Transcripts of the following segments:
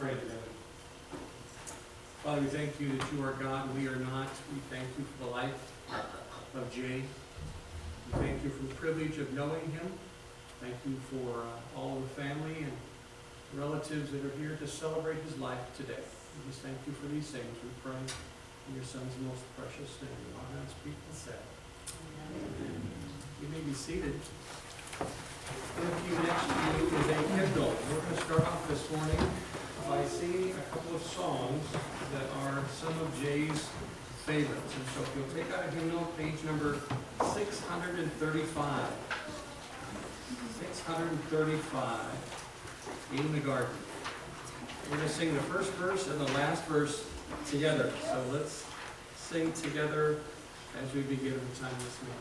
pray together. Father, we thank you that you are God and we are not. We thank you for the life of Jay. We thank you for the privilege of knowing him. Thank you for all of the family and relatives that are here to celebrate his life today. We just thank you for these things. We pray in your Son's most precious name. All God's people said. Amen. You may be seated. If you next to you is a hymnal. We're going to start off this morning by singing a couple of songs that are some of Jay's favorites. And so if you'll take out a hymnal, page number 635. 635, In the Garden. We're going to sing the first verse and the last verse together. So let's sing together as we begin the time this morning.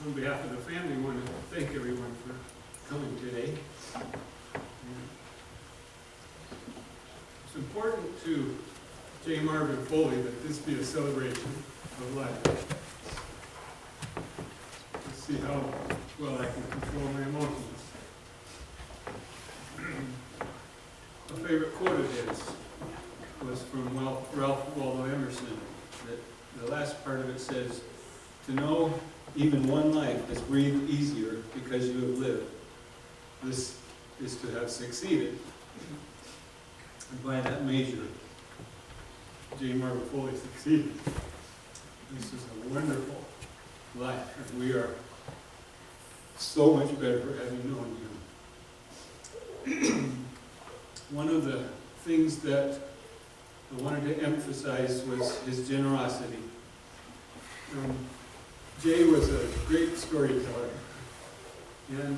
On behalf of the family, I want to thank everyone for coming today. It's important to J. Marvin Foley that this be a celebration of life. Let's see how well I can control my emotions. A favorite quote of his was from Ralph Waldo Emerson. That the last part of it says, "To know even one life has breathed easier because you have lived. This is to have succeeded." And by that measure, J. Marvin Foley succeeded. This is a wonderful life, and we are so much better for having known him. One of the things that I wanted to emphasize was his generosity. Jay was a great storyteller, and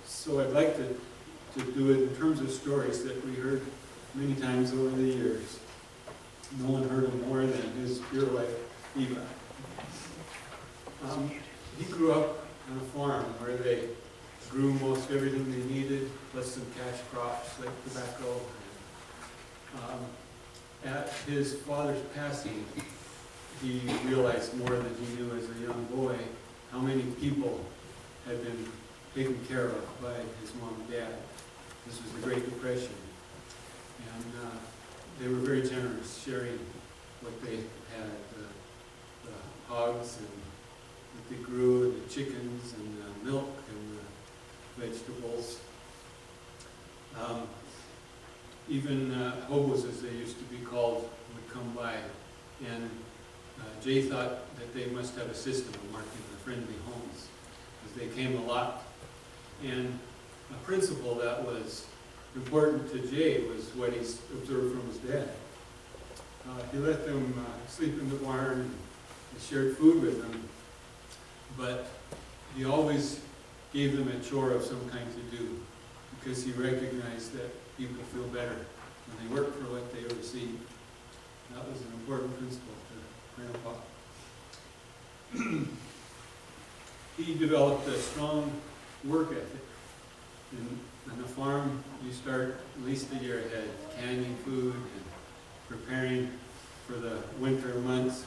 so I'd like to do it in terms of stories that we heard many times over the years. No one heard him more than his dear wife, Eva. He grew up on a farm where they grew most everything they needed, plus some cash crops like tobacco. At his father's passing, he realized more than he knew as a young boy how many people had been taken care of by his mom and dad. This was the Great Depression. And they were very generous, sharing what they had, the hogs and what they grew, and the chickens and the milk and the vegetables. Even hobos, as they used to be called, would come by. And Jay thought that they must have a system of marking the friendly homes, because they came a lot. And a principle that was important to Jay was what he observed from his dad. He let them sleep in the barn, and shared food with them, but he always gave them a chore of some kind to do, because he recognized that people feel better when they work for what they receive. That was an important principle to Grandpa. He developed a strong work ethic. On the farm, you start at least a year ahead, canning food and preparing for the winter months.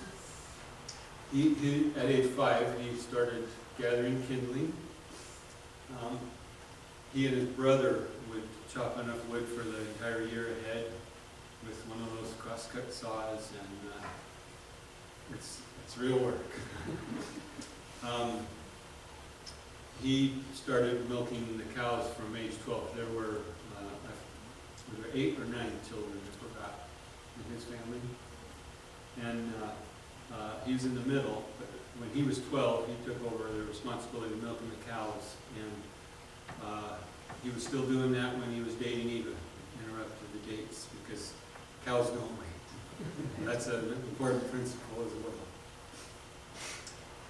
At age 5, he started gathering kindling. He and his brother would chop enough wood for the entire year ahead with one of those crosscut saws, and it's real work. He started milking the cows from age 12. There were 8 or 9 children, I forgot, in his family. And he was in the middle, but when he was 12, he took over the responsibility of milking the cows. And he was still doing that when he was dating Eva. Interrupted the dates because cows don't wait. And that's an important principle as well.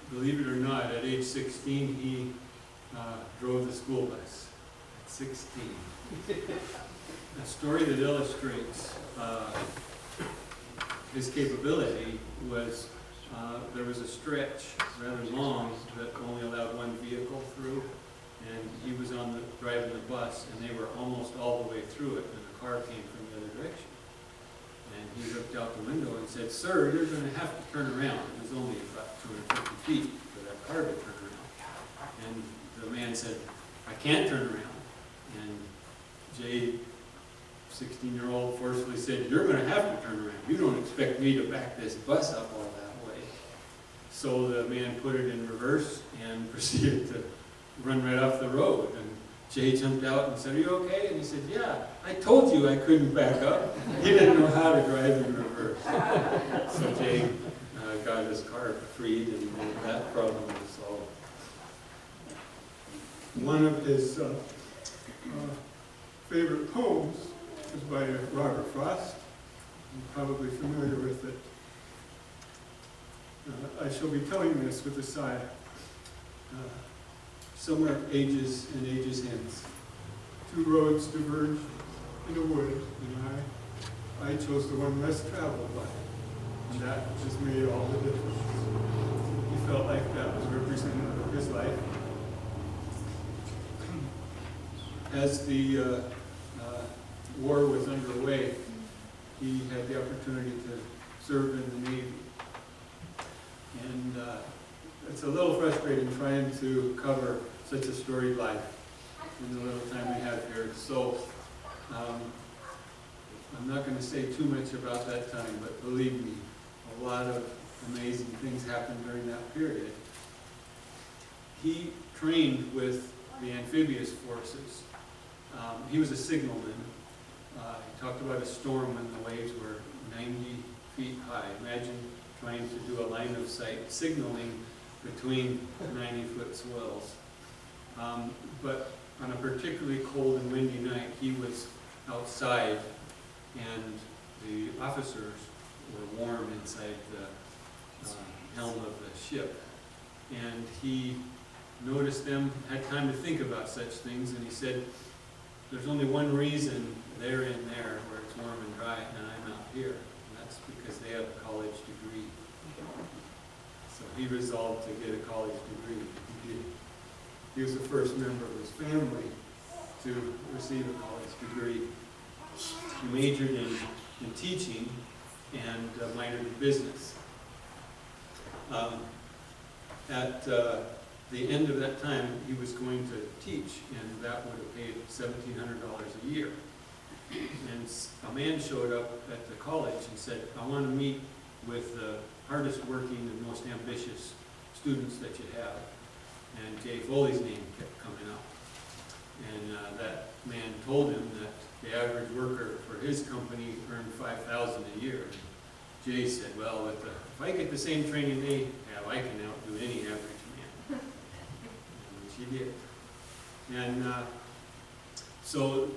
Believe it or not, at age 16, he drove the school bus. At 16. A story that illustrates his capability was there was a stretch rather long that only allowed one vehicle through, and he was driving the bus, and they were almost all the way through it, and the car came from the other direction. And he looked out the window and said, "Sir, you're going to have to turn around." It was only about 250 feet for that car to turn around. And the man said, "I can't turn around." And Jay, 16-year-old, forcefully said, "You're going to have to turn around. You don't expect me to back this bus up all that way." So the man put it in reverse and proceeded to run right off the road. And Jay jumped out and said, "Are you okay?" And he said, "Yeah, I told you I couldn't back up." He didn't know how to drive in reverse. So Jay got his car freed, and that problem was solved. One of his favorite poems is by Robert Frost. You're probably familiar with it. I shall be telling this with a sigh. Somewhere ages and ages hence, 2 roads diverged in a wood, and I chose the one less traveled by, and that just made all the difference. He felt like that was representative of his life. As the war was underway, he had the opportunity to serve in the Navy. And it's a little frustrating trying to cover such a storied life in the little time we have here. So I'm not going to say too much about that time, but believe me, a lot of amazing things happened during that period. He trained with the amphibious forces. He was a signalman. He talked about a storm when the waves were 90 feet high. Imagine trying to do a line of sight signaling between 90-foot swells. But on a particularly cold and windy night, he was outside, and the officers were warm inside the helm of the ship. And he noticed them, had time to think about such things, and he said, "There's only one reason they're in there where it's warm and dry, and I'm out here, and that's because they have a college degree." So he resolved to get a college degree. He was the first member of his family to receive a college degree. He majored in teaching and minored in business. At the end of that time, he was going to teach, and that would have paid $1,700 a year. And a man showed up at the college and said, I want to meet with the hardest working and most ambitious students that you have. And Jay Foley's name kept coming up. And that man told him that the average worker for his company earned $5,000 a year. Jay said, well, if I get the same training they have, I can outdo any average man. Which he did. And so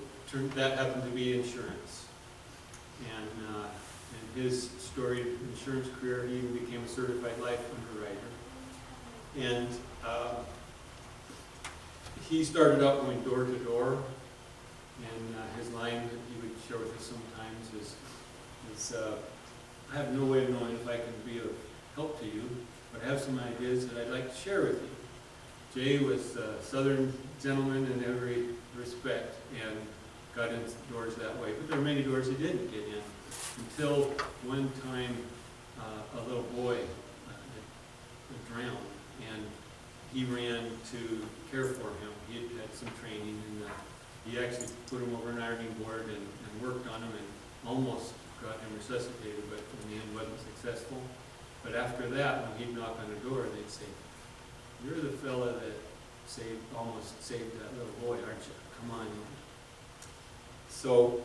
that happened to be insurance. And in his storied insurance career, he even became a certified life underwriter. And he started out going door to door. And his line that he would share with us sometimes is I have no way of knowing if I can be of help to you, but I have some ideas that I'd like to share with you. Jay was a Southern gentleman in every respect and got into doors that way. But there were many doors he didn't get in until one time a little boy drowned, and he ran to care for him. He had some training, and he actually put him over an ironing board and worked on him and almost got him resuscitated, but in the end wasn't successful. But after that, when he'd knock on the door, they'd say, you're the fella that almost saved that little boy, aren't you? Come on in. So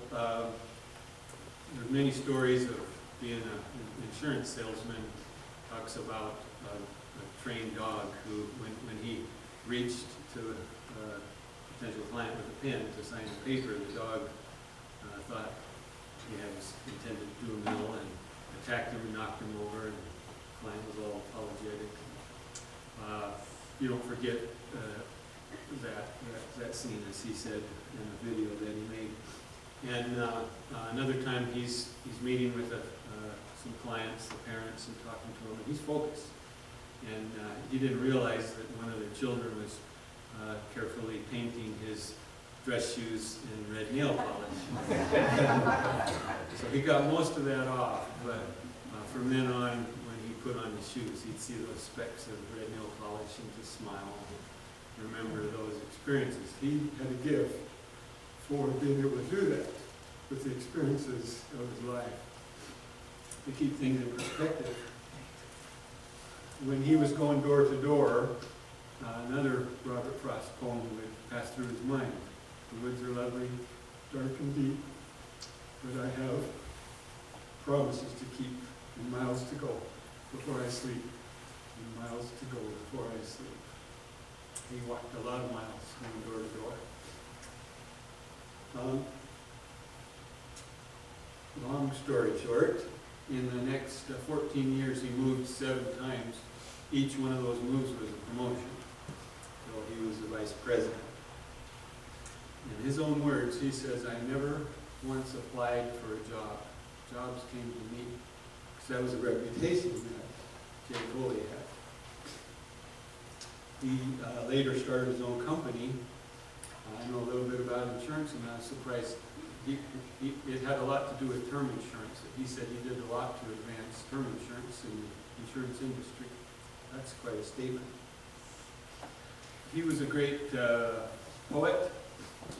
there's many stories of being an insurance salesman. Talks about a trained dog who, when he reached to a potential client with a pen to sign a paper, the dog thought he was intended to do him ill and attacked him and knocked him over, and the client was all apologetic. You don't forget that scene, as he said in the video that he made. And another time he's meeting with some clients, the parents, and talking to them, and he's focused. And he didn't realize that one of their children was carefully painting his dress shoes in red nail polish. So he got most of that off, but from then on, when he put on his shoes, he'd see those specks of red nail polish and just smile and remember those experiences. He had a gift for being able to do that with the experiences of his life, to keep things in perspective. When he was going door to door, another Robert Frost poem would pass through his mind. The woods are lovely, dark and deep, but I have promises to keep and miles to go before I sleep, and miles to go before I sleep. He walked a lot of miles going door to door. Long story short, in the next 14 years he moved 7 times. Each one of those moves was a promotion. So he was the vice president. In his own words, he says, I never once applied for a job. Jobs came to me. Because that was a reputation that Jay Foley had. He later started his own company. I know a little bit about insurance, and I was surprised. It had a lot to do with term insurance. He said he did a lot to advance term insurance in the insurance industry. That's quite a statement. He was a great poet.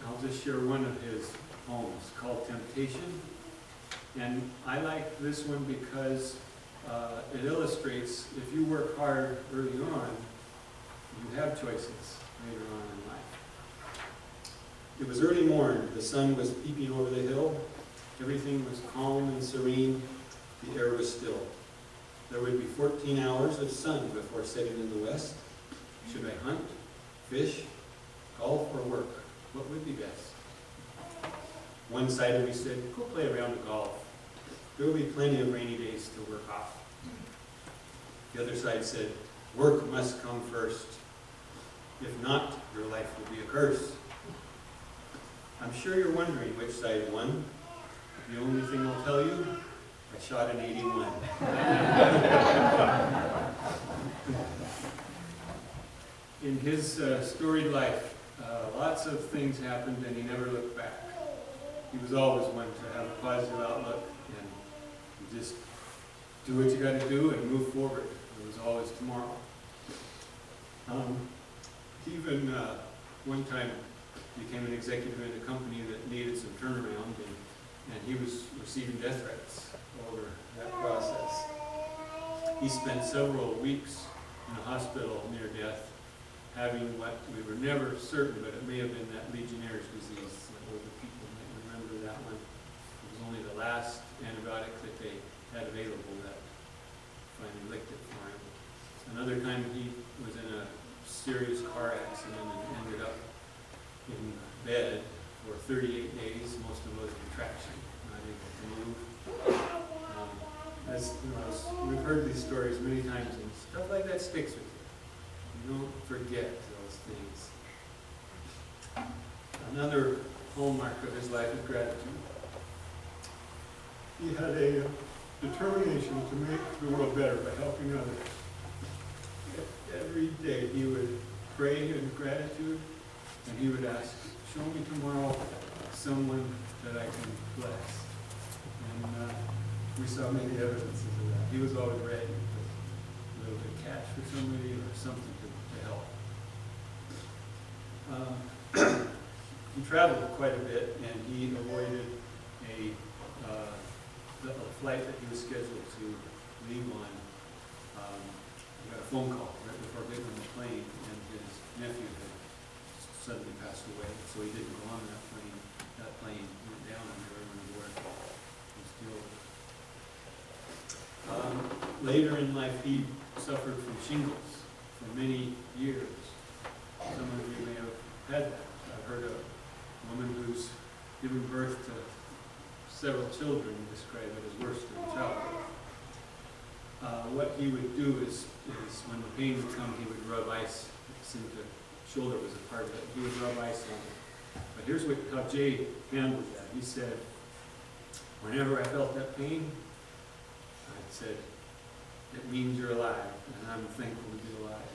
I'll just share one of his poems called Temptation. And I like this one because it illustrates if you work hard early on, you have choices later on in life. It was early morn. The sun was peeping over the hill. Everything was calm and serene. The air was still. There would be 14 hours of sun before setting in the west. Should I hunt, fish, golf, or work? What would be best? One side of me said, go play a round of golf. There will be plenty of rainy days to work off. The other side said, work must come first. If not, your life will be a curse. I'm sure you're wondering which side won. The only thing I'll tell you, I shot an 81. In his storied life, lots of things happened and he never looked back. He was always one to have a positive outlook and you just do what you got to do and move forward. There was always tomorrow. He even one time became an executive in a company that needed some turnaround, and he was receiving death threats over that process. He spent several weeks in a hospital near death, having what we were never certain, but it may have been that Legionnaire's disease. Older people might remember that one. It was only the last antibiotic that they had available that finally licked it for him. Another time he was in a serious car accident and ended up in bed for 38 days, most of it in traction, not able to move. As you know, we've heard these stories many times, and stuff like that sticks with you. You don't forget those things. Another hallmark of his life is gratitude. He had a determination to make the world better by helping others. Every day he would pray in gratitude, and he would ask, show me tomorrow someone that I can bless. And we saw many evidences of that. He was always ready with a little bit of cash for somebody or something to help. He traveled quite a bit, and he avoided the flight that he was scheduled to leave on. He got a phone call right before getting on the plane, and his nephew had suddenly passed away, so he didn't go on that plane. That plane went down and everyone aboard was killed. Later in life, he suffered from shingles for many years. Some of you may have had that. I've heard a woman who's given birth to several children describe it as worse than childbirth. What he would do is when the pain would come, he would rub ice. It seemed the shoulder was a part of it. He would rub ice on it. But here's how Jay handled that. He said, whenever I felt that pain, I said, it means you're alive, and I'm thankful to be alive.